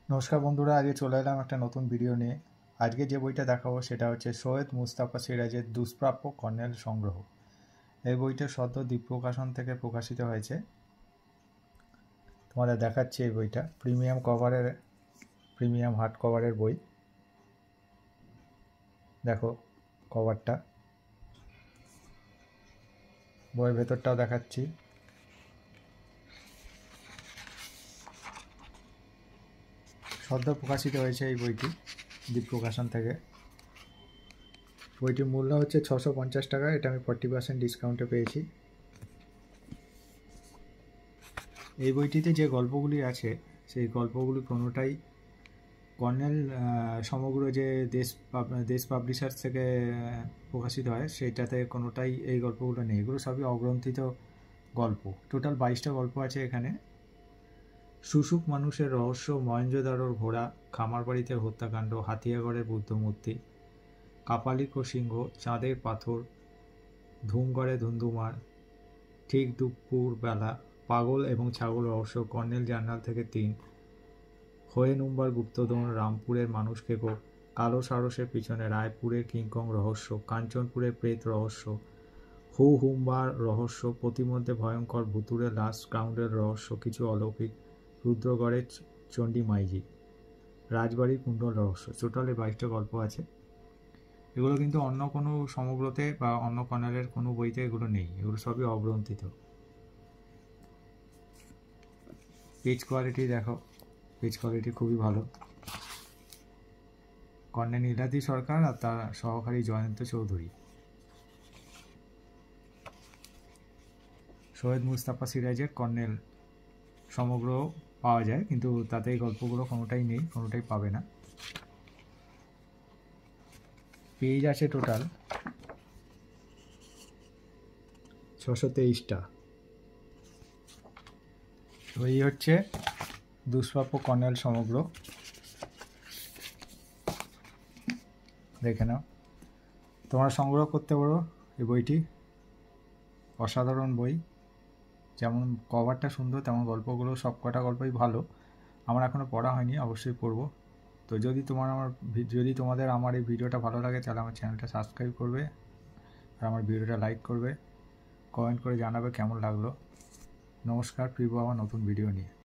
নমস্কার বন্ধুরা, আজকে চলে এলাম একটা নতুন ভিডিও নিয়ে। আজকে যে বইটা দেখাবো সেটা হচ্ছে সৈয়দ মুস্তাফা সিরাজের দুষ্প্রাপ্য কর্নেল সংগ্রহ। এই বইটা সদ্য দ্বীপ প্রকাশন থেকে প্রকাশিত হয়েছে। তোমাদের দেখাচ্ছি এই বইটা প্রিমিয়াম হার্ড কভারের বই। দেখো কভারটা, বইয়ের ভেতরটাও দেখাচ্ছি। সদ্য প্রকাশিত হয়েছে এই বইটি দ্বীপ প্রকাশন থেকে। বইটির মূল্য হচ্ছে 650 টাকা। এটা আমি 40% ডিসকাউন্টে পেয়েছি। এই বইটিতে যে গল্পগুলি আছে সেই গল্পগুলি কোনোটাই কর্নেল সমগ্র যে দেশ পাবলিশার্স থেকে প্রকাশিত হয় সেইটাতে কোনোটাই এই গল্পগুলো নেই। এগুলো সবই অগ্রন্থিত গল্প। টোটাল 22টা গল্প আছে এখানে। শুশুক মানুষের রহস্য, মহেঞ্জোদারোর ঘোড়া, খামারবাড়িতে হত্যাকাণ্ড, হাতিয়াগড়ের বুদ্ধমূর্তি, কাপালিক ও সিংহ, চাঁদের পাথর, ধুমগড়ে ধুন্ধুমার, ঠিক দুপুর বেলা, পাগল এবং ছাগল রহস্য, কর্নেল জার্নাল থেকে 3, হয়ে নুম্বার গুপ্তধন, রামপুরের মানুষ খেকো, কালো সারসের পিছনে রায়পুরের কিংকং রহস্য, কাঞ্চনপুরের প্রেত রহস্য, হুম্বার রহস্য, প্রতিমধ্যে ভয়ঙ্কর ভুতুড়ে লাস্ট গ্রাউন্ডের রহস্য, কিছু অলৌকিক, রুদ্রগড়ের চণ্ডী মাইজি, রাজবাড়ির কুণ্ডল রহস্য। টোটালে 22টা গল্প আছে। এগুলো কিন্তু অন্য কোনো সমগ্রতে বা অন্য কর্নেলের কোনো বইতে এগুলো নেই। এগুলো সবই অগ্রন্থিত। পেজ কোয়ালিটি দেখো, পেজ কোয়ালিটি খুবই ভালো। কর্নেল নীলাদ্রি সরকার আর তার সহকারী জয়ন্ত চৌধুরী। সৈয়দ মুস্তাফা সিরাজের কর্নেল সমগ্র পাওয়া যায়, কিন্তু তাতে এই গল্পগুলো কোনোটাই নেই, কোনোটাই পাবে না। পেজ আছে টোটাল 623টা। তো এই হচ্ছে দুষ্প্রাপ্য কর্নেল সমগ্র। দেখে নাও, তোমরা সংগ্রহ করতে পারো এই বইটি। অসাধারণ বই। যেমন কভারটা সুন্দর তেমন গল্পগুলো, সব কটা গল্পই ভালো। আমার এখনও পড়া হয়নি, অবশ্যই পড়বো। তো যদি তোমাদের আমার এই ভিডিওটা ভালো লাগে তাহলে আমার চ্যানেলটা সাবস্ক্রাইব করবে আর আমার ভিডিওটা লাইক করবে, কমেন্ট করে জানাবে কেমন লাগলো। নমস্কার, ফিরবো আবার নতুন ভিডিও নিয়ে।